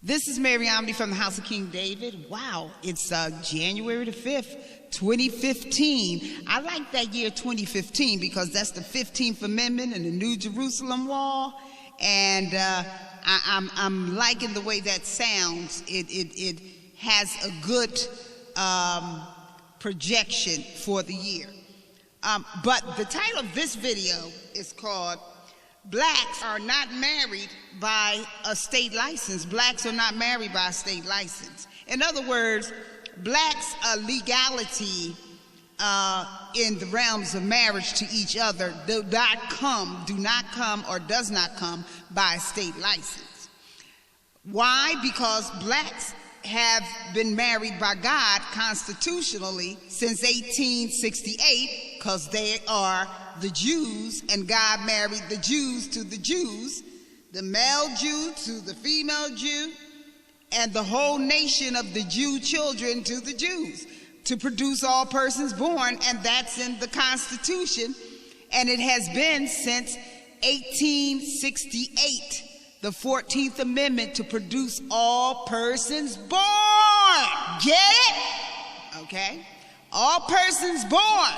This is Mary Omni from the House of King David. Wow, it's January the 5th, 2015. I like that year 2015 because that's the 15th Amendment and the New Jerusalem Wall. And I'm liking the way that sounds. It has a good projection for the year. But the title of this video is called Blacks Are Not Married by a State License. Blacks are not married by a state license. In other words, blacks' legality in the realms of marriage to each other do not come or does not come by a state license. Why? Because blacks have been married by God constitutionally since 1868, because they are the Jews, and God married the Jews to the Jews, the male Jew to the female Jew, and the whole nation of the Jew children to the Jews, to produce all persons born, and that's in the Constitution, and it has been since 1868, the 14th Amendment, to produce all persons born. Get it? Okay? All persons born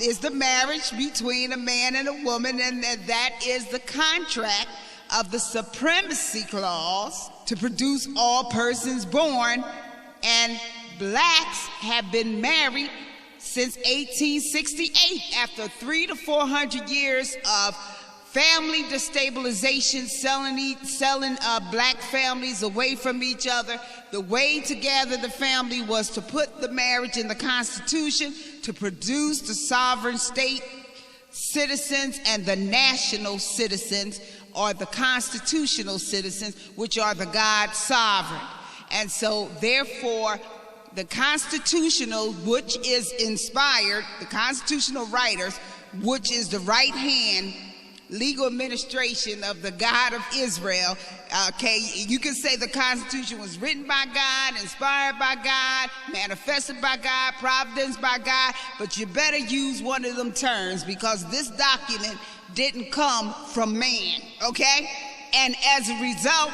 is the marriage between a man and a woman, and that is the contract of the Supremacy Clause to produce all persons born. And blacks have been married since 1868. After 300 to 400 years of family destabilization, selling black families away from each other, the way to gather the family was to put the marriage in the Constitution to produce the sovereign state citizens and the national citizens, or the constitutional citizens, which are the God sovereign. And so therefore the constitutional, which is inspired, the constitutional writers, which is the right hand legal administration of the God of Israel. Okay, you can say the Constitution was written by God, inspired by God, manifested by God, providence by God, but you better use one of them terms, because this document didn't come from man, okay? And as a result,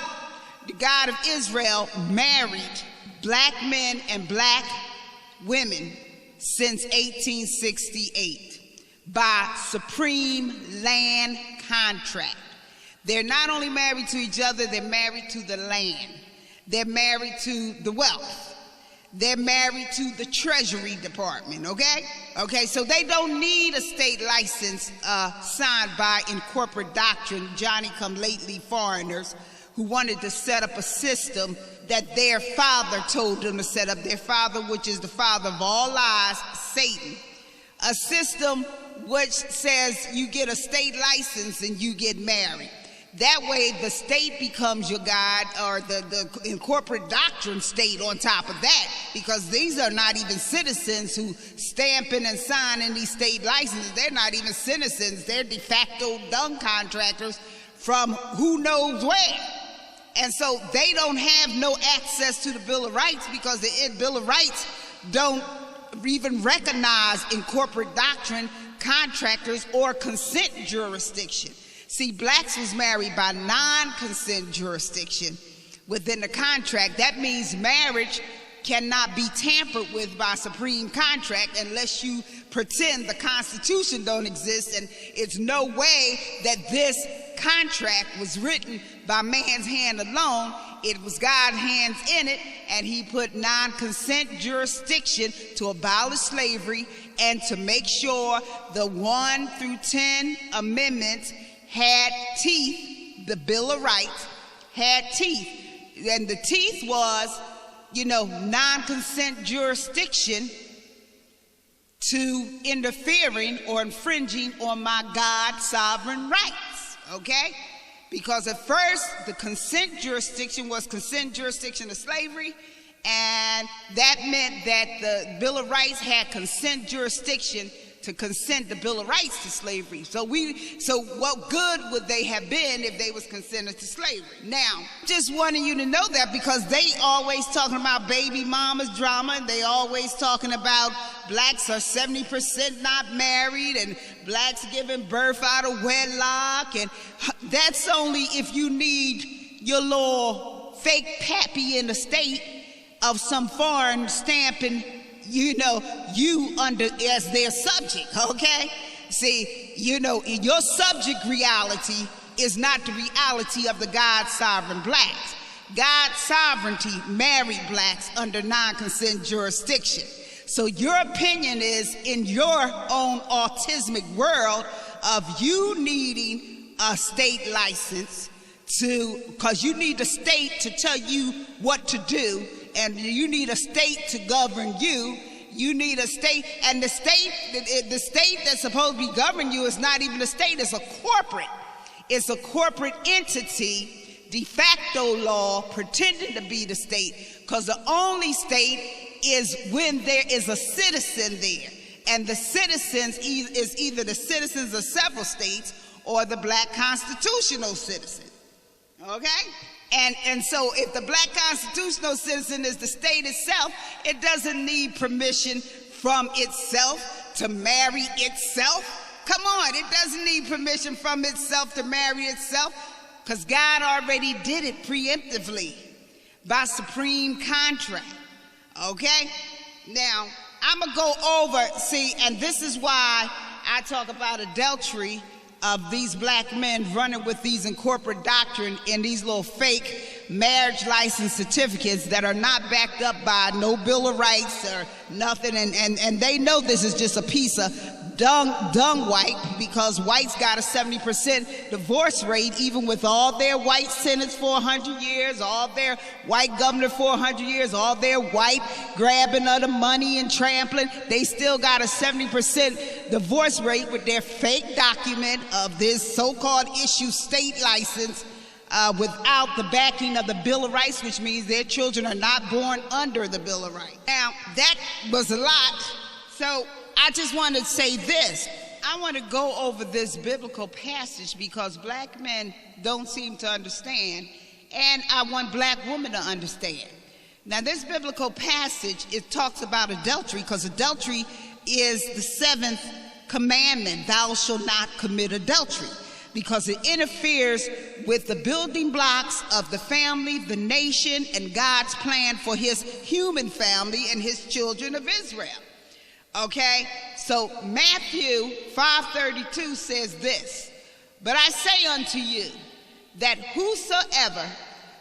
the God of Israel married black men and black women since 1868 by supreme land contract. They're not only married to each other, they're married to the land. They're married to the wealth. They're married to the Treasury Department, okay? Okay, so they don't need a state license signed by, in corporate doctrine, Johnny-come-lately foreigners who wanted to set up a system that their father told them to set up. Their father, which is the father of all lies, Satan. A system which says you get a state license and you get married. That way the state becomes your God, or the in corporate doctrine state on top of that, because these are not even citizens who stamping and signing these state licenses. They're not even citizens. They're de facto DUNG contractors from who knows where. And so they don't have no access to the Bill of Rights, because the Bill of Rights don't even recognize in corporate doctrine contractors or consent jurisdiction. See, blacks was married by non-consent jurisdiction within the contract. That means marriage cannot be tampered with by supreme contract unless you pretend the Constitution don't exist, and it's no way that this contract was written by man's hand alone. It was God's hands in it, and he put non-consent jurisdiction to abolish slavery and to make sure the 1 through 10 amendments had teeth. The Bill of Rights had teeth, and the teeth was, you know, non-consent jurisdiction to interfering or infringing on my God sovereign rights, okay? Because at first the consent jurisdiction was consent jurisdiction of slavery, and that meant that the Bill of Rights had consent jurisdiction to consent the Bill of Rights to slavery. So what good would they have been if they was consented to slavery? Now, just wanting you to know that, because they always talking about baby mamas drama, and they always talking about blacks are 70% not married, and blacks giving birth out of wedlock, and that's only if you need your little fake pappy in the state of some foreign stamping, you under as their subject, okay? See, your subject reality is not the reality of the God sovereign blacks. God's sovereignty married blacks under non-consent jurisdiction. So your opinion is in your own autismic world of you needing a state license because you need the state to tell you what to do, and you need a state to govern you. You need a state, and the state that's supposed to be governing you is not even a state, it's a corporate. It's a corporate entity, de facto law, pretending to be the state, because the only state is when there is a citizen there. And the citizens is either the citizens of several states or the black constitutional citizen. Okay? And so if the black constitutional citizen is the state itself, it doesn't need permission from itself to marry itself. Come on, it doesn't need permission from itself to marry itself, because God already did it preemptively by Supreme Contract. Okay? Now, I'm going to go over, and this is why I talk about adultery of these black men running with these in corporate doctrine in these little fake marriage license certificates that are not backed up by no Bill of Rights or nothing, and they know this is just a piece of dung white, because whites got a 70% divorce rate even with all their white senators for 100 years, all their white governor for 100 years, all their white grabbing of the money and trampling. They still got a 70% divorce rate with their fake document of this so-called issue state license without the backing of the Bill of Rights, which means their children are not born under the Bill of Rights. Now, that was a lot, so I just want to say this. I want to go over this biblical passage because black men don't seem to understand, and I want black women to understand. Now, this biblical passage, it talks about adultery, because adultery is the seventh commandment, thou shalt not commit adultery, because it interferes with the building blocks of the family, the nation, and God's plan for his human family and his children of Israel. Okay, so Matthew 5:32 says this, but I say unto you that whosoever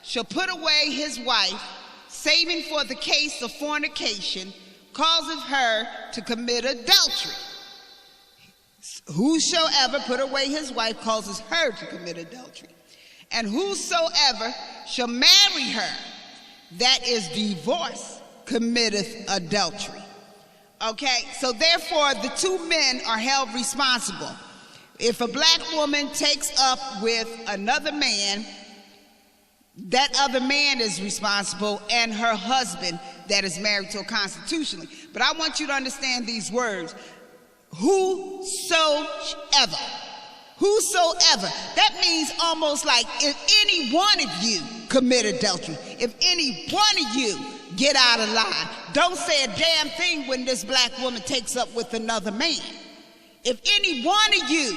shall put away his wife, saving for the case of fornication, causeth her to commit adultery. Whosoever put away his wife causes her to commit adultery. And whosoever shall marry her that is divorced committeth adultery. Okay, so therefore the two men are held responsible. If a black woman takes up with another man, that other man is responsible, and her husband that is married to her constitutionally. But I want you to understand these words. Whosoever. Whosoever. That means almost like if any one of you commit adultery, if any one of you get out of line, don't say a damn thing when this black woman takes up with another man. If any one of you,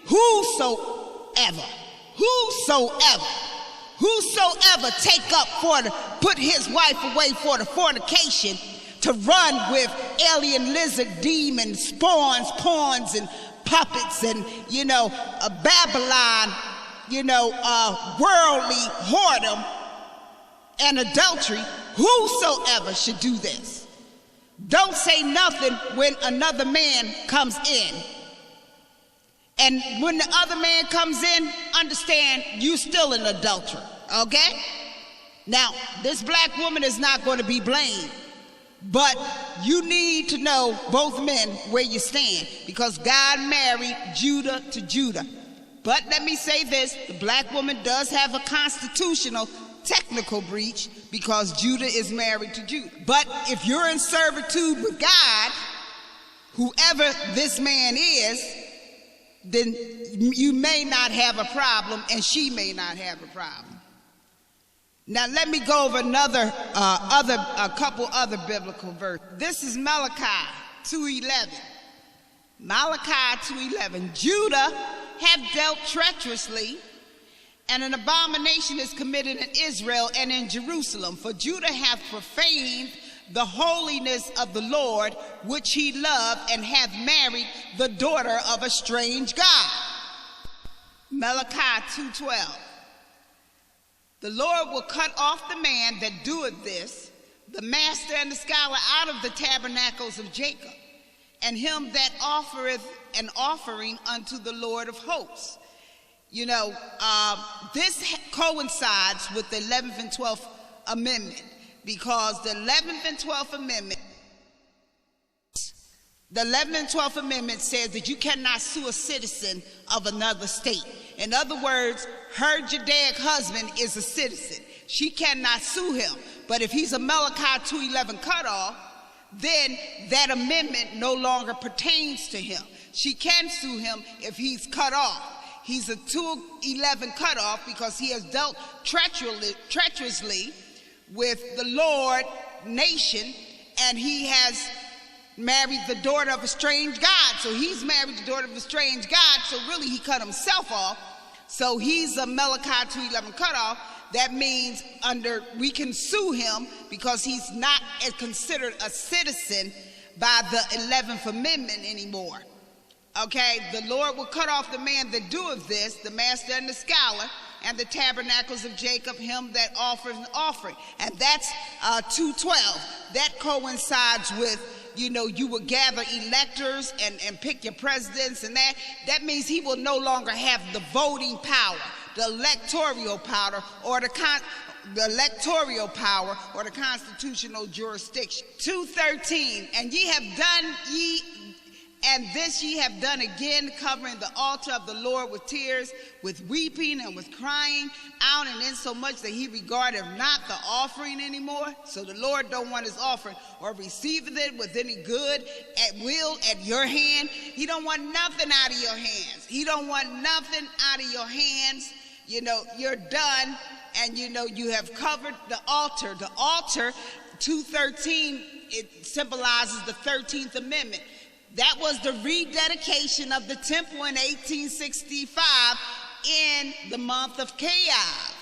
whosoever take up put his wife away for the fornication, to run with alien lizard demons, spawns, pawns, and puppets, and Babylon, worldly whoredom and adultery, whosoever should do this. Don't say nothing when another man comes in. And when the other man comes in, understand you still an adulterer, okay? Now, this black woman is not going to be blamed, but you need to know, both men, where you stand, because God married Judah to Judah. But let me say this, the black woman does have a constitutional technical breach because Judah is married to Judah. But if you're in servitude with God, whoever this man is, then you may not have a problem, and she may not have a problem. Now let me go over a couple other biblical verses. This is Malachi 2:11. Malachi 2:11. Judah have dealt treacherously, And an abomination is committed in Israel and in Jerusalem, for Judah hath profaned the holiness of the Lord, which he loved, and hath married the daughter of a strange god. Malachi 2:12. The Lord will cut off the man that doeth this, the master and the scholar, out of the tabernacles of Jacob, and him that offereth an offering unto the Lord of hosts. You know, this coincides with the 11th and 12th Amendment, because the 11th and 12th Amendment says that you cannot sue a citizen of another state. In other words, her Judaic husband is a citizen. She cannot sue him. But if he's a Malachi 2:11 cutoff, then that amendment no longer pertains to him. She can sue him if he's cut off. He's a 2:11 cutoff because he has dealt treacherously with the Lord nation, and he has married the daughter of a strange god. So he's married the daughter of a strange god, so really he cut himself off. So he's a Malachi 2:11 cutoff. That means we can sue him because he's not considered a citizen by the 11th Amendment anymore. Okay, the Lord will cut off the man that doeth this, the master and the scholar, and the tabernacles of Jacob, him that offers an offering. And that's 2:12. That coincides with, you know, you will gather electors and pick your presidents, and that means he will no longer have the voting power, the electoral power, or the constitutional jurisdiction. 2:13, and this ye have done again, covering the altar of the Lord with tears, with weeping and with crying out, and insomuch that he regardeth not the offering anymore. So the Lord don't want his offering, or receiveth it with any good at will at your hand. He don't want nothing out of your hands. He don't want nothing out of your hands. You know, you're done, and you know, you have covered the altar. The altar, 2:13, it symbolizes the 13th Amendment. That was the rededication of the temple in 1865 in the month of Kiev.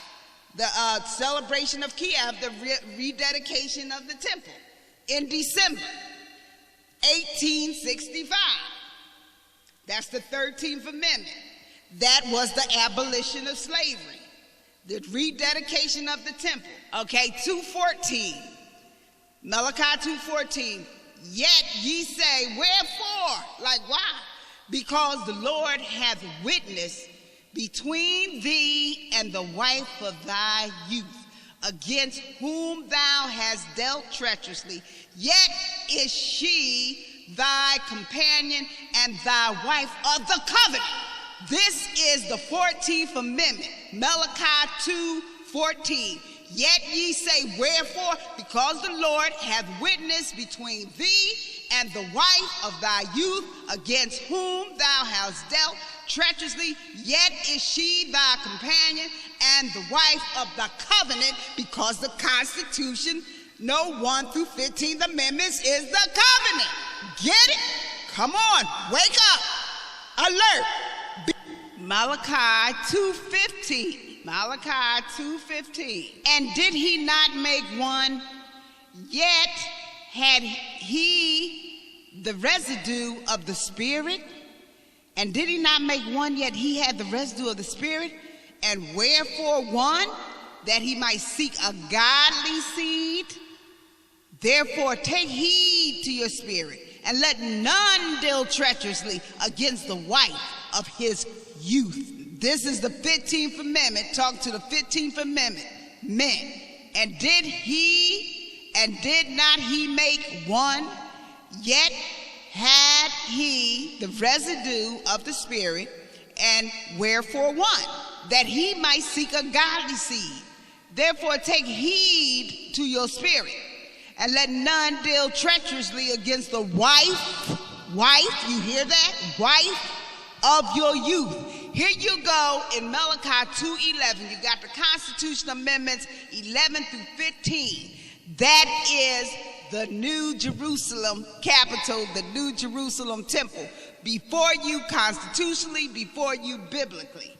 The celebration of Kiev, the rededication of the temple in December 1865. That's the 13th Amendment. That was the abolition of slavery, the rededication of the temple. Okay, 2:14, Malachi 2:14. Yet ye say, wherefore? Like, why? Because the Lord hath witness between thee and the wife of thy youth, against whom thou hast dealt treacherously. Yet is she thy companion and thy wife of the covenant. This is the 14th Amendment, Malachi 2:14. Yet ye say, wherefore? Because the Lord hath witnessed between thee and the wife of thy youth, against whom thou hast dealt treacherously. Yet is she thy companion and the wife of the covenant, because the Constitution, no 1 through 15th Amendments, is the covenant. Get it? Come on, wake up, alert. Malachi 2:15. Malachi 2:15. And did he not make one? Yet had he the residue of the Spirit. And did he not make one? Yet he had the residue of the Spirit. And wherefore one? That he might seek a godly seed. Therefore take heed to your spirit, and let none deal treacherously against the wife of his youth. This is the 15th Amendment. Talk to the 15th Amendment men. And did not he make one? Yet had he the residue of the Spirit. And wherefore one? That he might seek a godly seed. Therefore take heed to your spirit, and let none deal treacherously against the wife, you hear that? Wife of your youth. Here you go in Malachi 2:11. You got the Constitutional Amendments 11 through 15. That is the New Jerusalem capital, the New Jerusalem temple. Before you constitutionally, before you biblically.